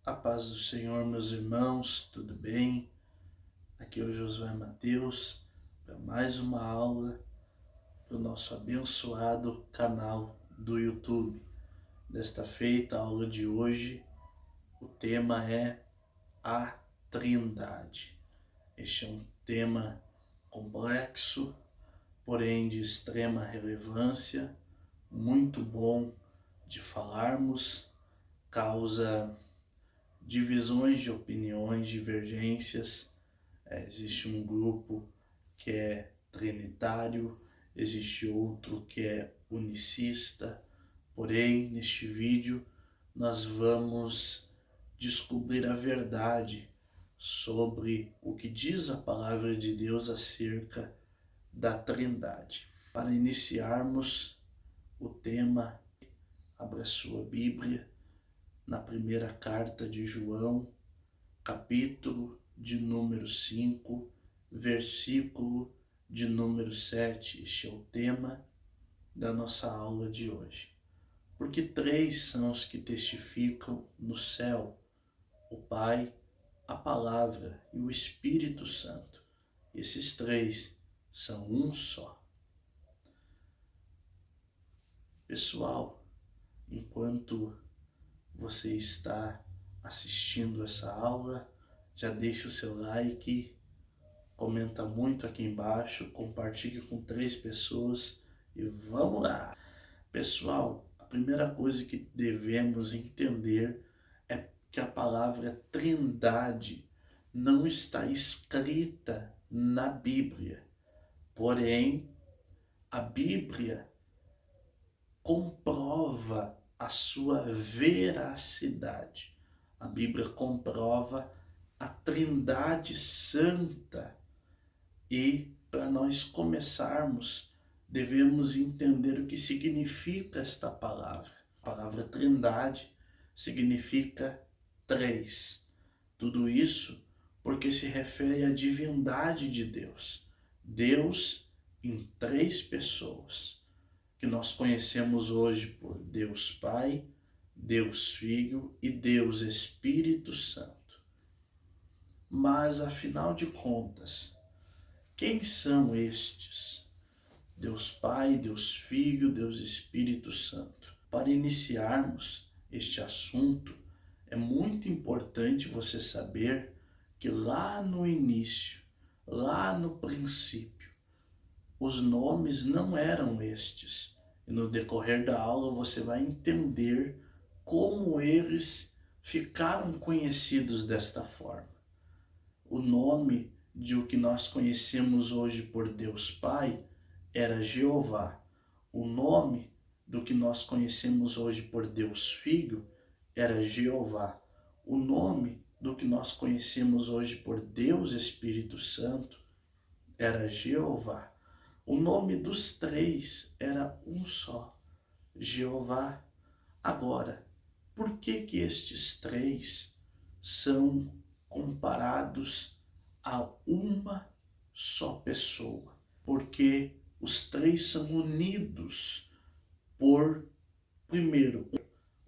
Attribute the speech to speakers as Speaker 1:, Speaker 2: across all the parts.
Speaker 1: A paz do Senhor, meus irmãos, tudo bem? Aqui é o Josué Mateus para mais uma aula do nosso abençoado canal do YouTube. Desta feita, a aula de hoje, o tema é a Trindade. Este é um tema complexo, porém de extrema relevância, muito bom de falarmos, causa divisões de opiniões, divergências. Existe um grupo que é trinitário, existe outro que é unicista, porém neste vídeo nós vamos descobrir a verdade sobre o que diz a palavra de Deus acerca da Trindade. Para iniciarmos o tema, abra sua Bíblia na primeira carta de João, capítulo de número 5, versículo de número 7. Este é o tema da nossa aula de hoje. Porque três são os que testificam no céu: o Pai, a Palavra e o Espírito Santo. Esses três são um só. Pessoal, enquanto você está assistindo essa aula, já deixa o seu like, comenta muito aqui embaixo, compartilhe com 3 pessoas e vamos lá! Pessoal, a primeira coisa que devemos entender é que a palavra Trindade não está escrita na Bíblia, porém a Bíblia comprova a sua veracidade. A Bíblia comprova a Trindade Santa. E para nós começarmos, devemos entender o que significa esta palavra. A palavra Trindade significa três. Tudo isso porque se refere à divindade de Deus. Deus em 3 pessoas, que nós conhecemos hoje por Deus Pai, Deus Filho e Deus Espírito Santo. Mas, afinal de contas, quem são estes? Deus Pai, Deus Filho, Deus Espírito Santo. Para iniciarmos este assunto, é muito importante você saber que lá no início, lá no princípio, os nomes não eram estes. E no decorrer da aula você vai entender como eles ficaram conhecidos desta forma. O nome de o que nós conhecemos hoje por Deus Pai era Jeová. O nome do que nós conhecemos hoje por Deus Filho era Jeová. O nome do que nós conhecemos hoje por Deus Espírito Santo era Jeová. O nome dos 3 era um só, Jeová. Agora, por que estes 3 são comparados a uma só pessoa? Porque os 3 são unidos por, primeiro,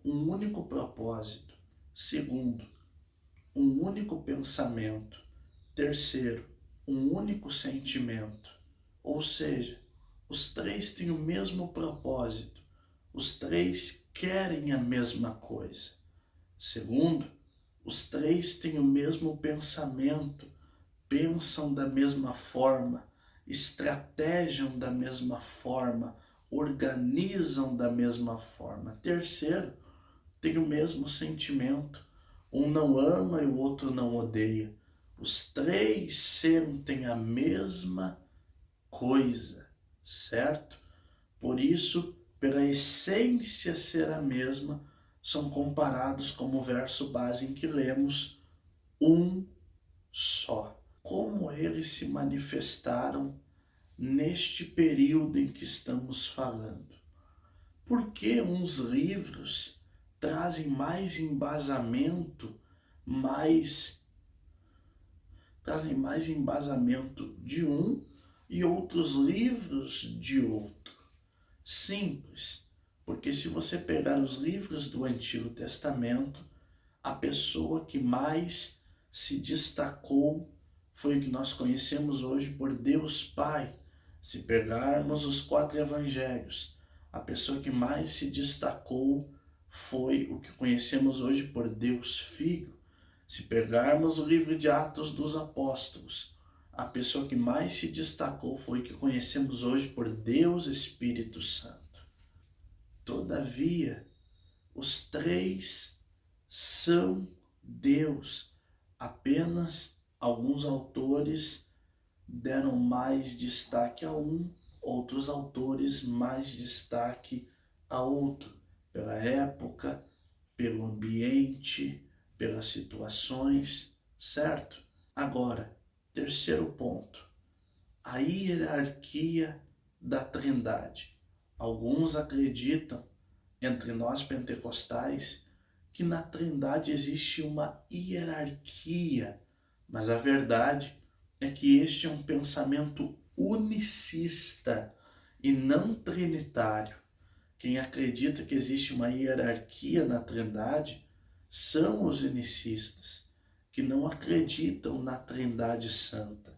Speaker 1: um único propósito; segundo, um único pensamento; terceiro, um único sentimento. Ou seja, os 3 têm o mesmo propósito, os 3 querem a mesma coisa. Segundo, os 3 têm o mesmo pensamento, pensam da mesma forma, estrategam da mesma forma, organizam da mesma forma. Terceiro, tem o mesmo sentimento, um não ama e o outro não odeia. Os 3 sentem a mesma coisa, certo? Por isso, pela essência ser a mesma, são comparados, como o verso base em que lemos, um só. Como eles se manifestaram neste período em que estamos falando? Por que uns livros trazem mais embasamento, trazem mais embasamento de um e outros livros de outro? Simples, porque se você pegar os livros do Antigo Testamento, a pessoa que mais se destacou foi o que nós conhecemos hoje por Deus Pai. Se pegarmos os 4 evangelhos, a pessoa que mais se destacou foi o que conhecemos hoje por Deus Filho. Se pegarmos o livro de Atos dos Apóstolos, a pessoa que mais se destacou foi o que conhecemos hoje por Deus Espírito Santo. Todavia, os 3 são Deus. Apenas alguns autores deram mais destaque a um, outros autores mais destaque a outro, pela época, pelo ambiente, pelas situações, certo? Agora, terceiro ponto, a hierarquia da Trindade. Alguns acreditam, entre nós pentecostais, que na Trindade existe uma hierarquia, mas a verdade é que este é um pensamento unicista e não trinitário. Quem acredita que existe uma hierarquia na Trindade são os unicistas, que não acreditam na Trindade Santa.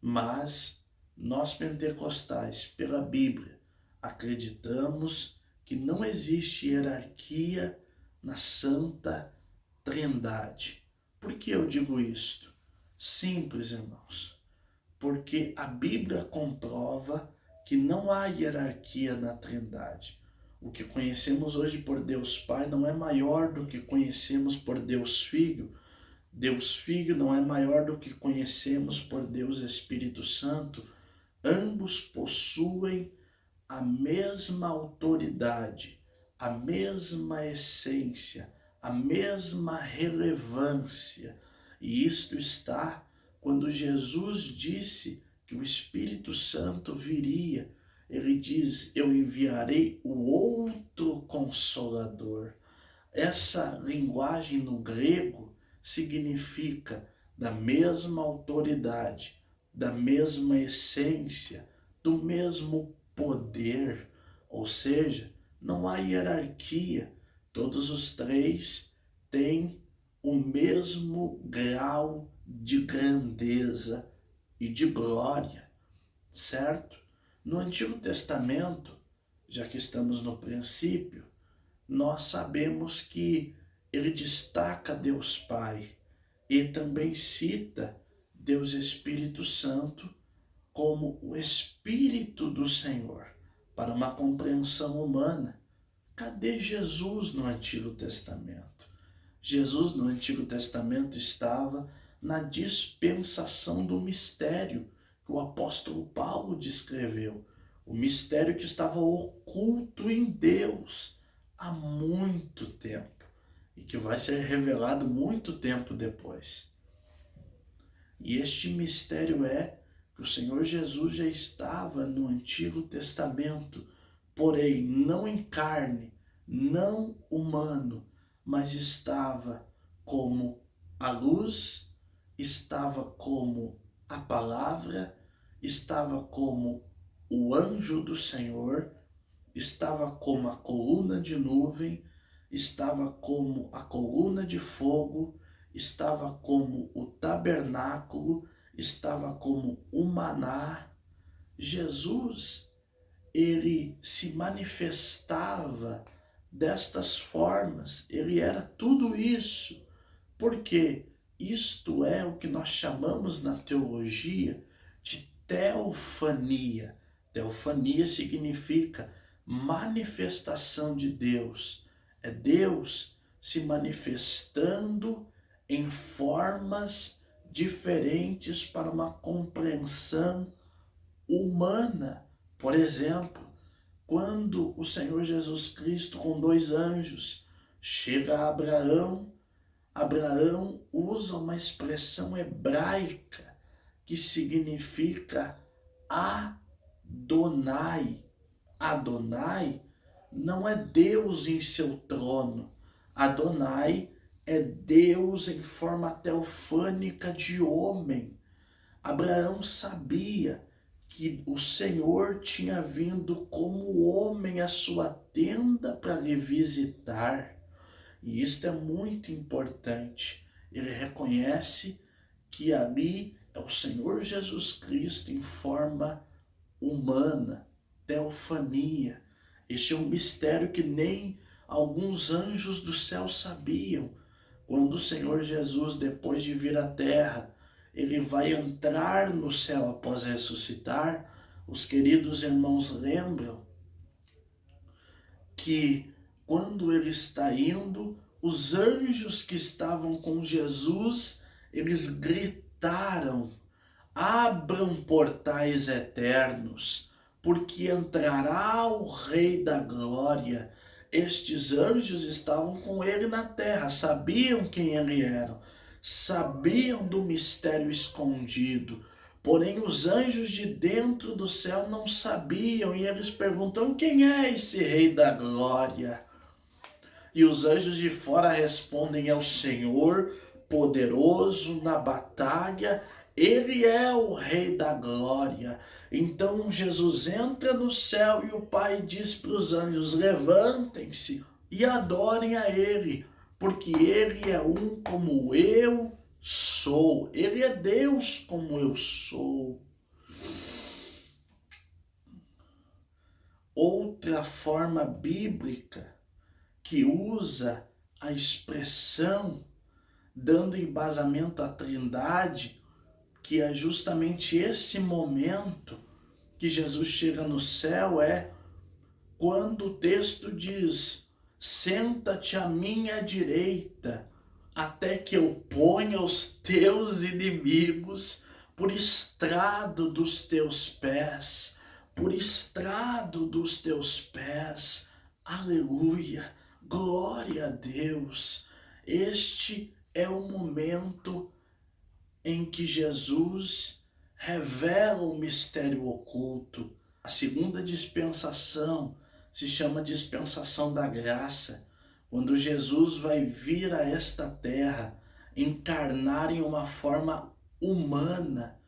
Speaker 1: Mas nós pentecostais, pela Bíblia, acreditamos que não existe hierarquia na Santa Trindade. Por que eu digo isto? Simples, irmãos. Porque a Bíblia comprova que não há hierarquia na Trindade. O que conhecemos hoje por Deus Pai não é maior do que conhecemos por Deus Filho. Deus Filho não é maior do que conhecemos por Deus Espírito Santo. Ambos possuem a mesma autoridade, a mesma essência, a mesma relevância. E isto está quando Jesus disse que o Espírito Santo viria. Ele diz: eu enviarei o outro Consolador. Essa linguagem no grego significa da mesma autoridade, da mesma essência, do mesmo poder. Ou seja, não há hierarquia. Todos os 3 têm o mesmo grau de grandeza e de glória, certo? No Antigo Testamento, já que estamos no princípio, nós sabemos que ele destaca Deus Pai e também cita Deus Espírito Santo como o Espírito do Senhor, para uma compreensão humana. Cadê Jesus no Antigo Testamento? Jesus no Antigo Testamento estava na dispensação do mistério que o apóstolo Paulo descreveu. O mistério que estava oculto em Deus há muito tempo e que vai ser revelado muito tempo depois. E este mistério é que o Senhor Jesus já estava no Antigo Testamento, porém não em carne, não humano, mas estava como a luz, estava como a palavra, estava como o anjo do Senhor, estava como a coluna de nuvem, estava como a coluna de fogo, estava como o tabernáculo, estava como o maná. Jesus, ele se manifestava destas formas, ele era tudo isso, porque isto é o que nós chamamos na teologia de teofania. Teofania significa manifestação de Deus. É Deus se manifestando em formas diferentes para uma compreensão humana. Por exemplo, quando o Senhor Jesus Cristo com 2 anjos chega a Abraão, Abraão usa uma expressão hebraica que significa Adonai. Adonai não é Deus em seu trono. Adonai é Deus em forma teofânica de homem. Abraão sabia que o Senhor tinha vindo como homem à sua tenda para lhe visitar. E isto é muito importante. Ele reconhece que ali é o Senhor Jesus Cristo em forma humana, teofania. Este é um mistério que nem alguns anjos do céu sabiam. Quando o Senhor Jesus, depois de vir à terra, ele vai entrar no céu após ressuscitar, os queridos irmãos lembram que quando ele está indo, os anjos que estavam com Jesus, eles gritaram: abram portais eternos, porque entrará o Rei da Glória. Estes anjos estavam com ele na terra, sabiam quem ele era, sabiam do mistério escondido. Porém, os anjos de dentro do céu não sabiam, e eles perguntam: quem é esse Rei da Glória? E os anjos de fora respondem: é o Senhor poderoso na batalha, ele é o Rei da Glória. Então Jesus entra no céu e o Pai diz para os anjos: levantem-se e adorem a ele, porque ele é um como eu sou, ele é Deus como eu sou. Outra forma bíblica que usa a expressão dando embasamento à Trindade, que é justamente esse momento que Jesus chega no céu, é quando o texto diz: senta-te à minha direita, até que eu ponha os teus inimigos por estrado dos teus pés, por estrado dos teus pés. Aleluia, glória a Deus. Este é o momento em que Jesus revela o mistério oculto. A segunda dispensação se chama dispensação da graça, quando Jesus vai vir a esta terra, encarnar em uma forma humana,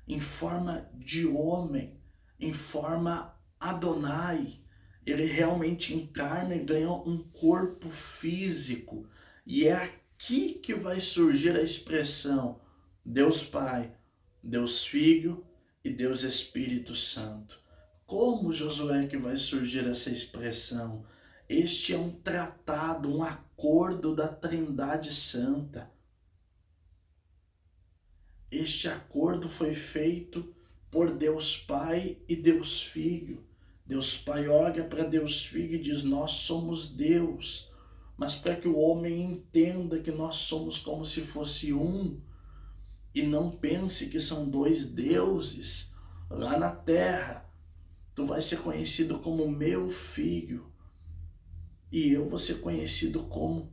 Speaker 1: em forma de homem, em forma Adonai. Ele realmente encarna e ganha um corpo físico. E é aqui que vai surgir a expressão Deus Pai, Deus Filho e Deus Espírito Santo. Como, Josué, que vai surgir essa expressão? Este é um tratado, um acordo da Trindade Santa. Este acordo foi feito por Deus Pai e Deus Filho. Deus Pai olha para Deus Filho e diz: nós somos Deus. Mas para que o homem entenda que nós somos como se fosse um, e não pense que são dois deuses, lá na terra, tu vai ser conhecido como meu filho, e eu vou ser conhecido como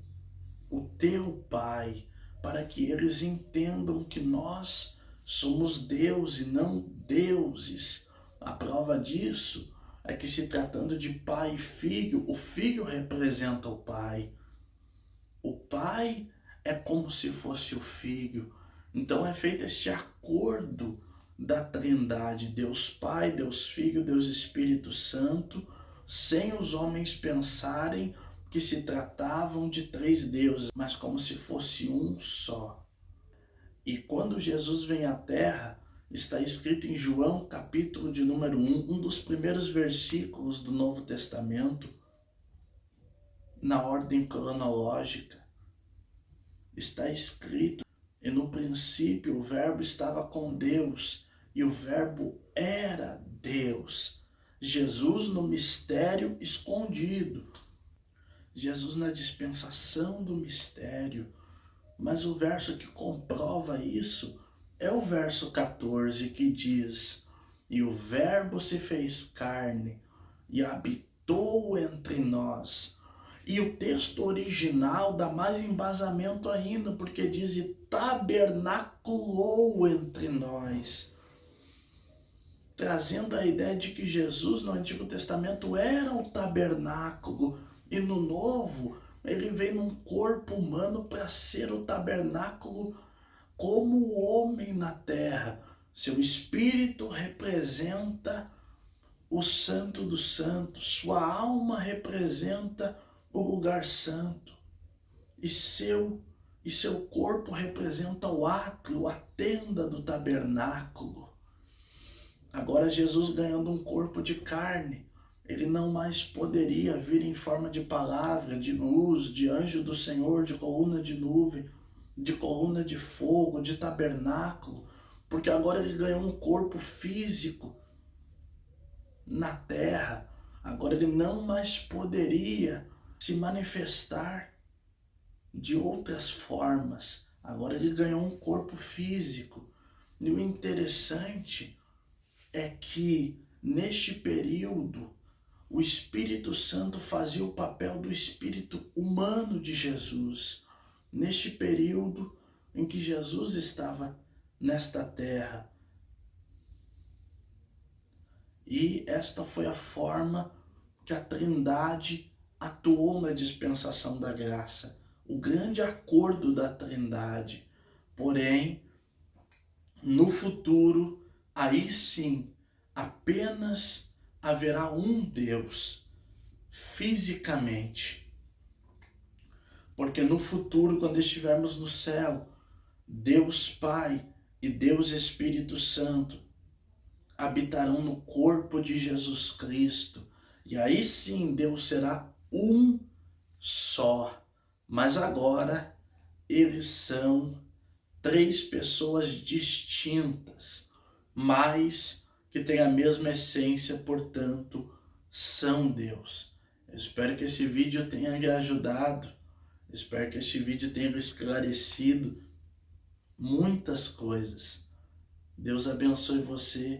Speaker 1: o teu pai, para que eles entendam que nós somos Deus e não deuses. A prova disso é que, se tratando de pai e filho, o filho representa o pai. O pai é como se fosse o filho. Então é feito este acordo da Trindade, Deus Pai, Deus Filho, Deus Espírito Santo, sem os homens pensarem que se tratavam de três deuses, mas como se fosse um só. E quando Jesus vem à Terra, está escrito em João, capítulo de número 1, um dos primeiros versículos do Novo Testamento, na ordem cronológica, está escrito: e no princípio o Verbo estava com Deus, e o Verbo era Deus. Jesus no mistério escondido, Jesus na dispensação do mistério. Mas o verso que comprova isso é o verso 14, que diz: e o Verbo se fez carne e habitou entre nós. E o texto original dá mais embasamento ainda, porque diz: e tabernaculou entre nós, trazendo a ideia de que Jesus no Antigo Testamento era o tabernáculo, e no Novo ele veio num corpo humano para ser o tabernáculo como o homem na terra. Seu espírito representa o Santo dos Santos, sua alma representa o lugar santo. e seu corpo representa o átrio, a tenda do tabernáculo. Agora Jesus ganhando um corpo de carne, ele não mais poderia vir em forma de palavra, de luz, de anjo do Senhor, de coluna de nuvem, de coluna de fogo, de tabernáculo, porque agora ele ganhou um corpo físico na terra. Agora ele não mais poderia se manifestar de outras formas. Agora ele ganhou um corpo físico. E o interessante é que neste período o Espírito Santo fazia o papel do espírito humano de Jesus. Neste período em que Jesus estava nesta terra. E esta foi a forma que a Trindade atuou na dispensação da graça. O grande acordo da Trindade. Porém, no futuro, aí sim, apenas haverá um Deus, fisicamente. Porque no futuro, quando estivermos no céu, Deus Pai e Deus Espírito Santo habitarão no corpo de Jesus Cristo. E aí sim Deus será um só. Mas agora eles são três pessoas distintas, mas que têm a mesma essência, portanto, são Deus. Eu espero que esse vídeo tenha lhe ajudado. Espero que esse vídeo tenha lhe esclarecido muitas coisas. Deus abençoe você.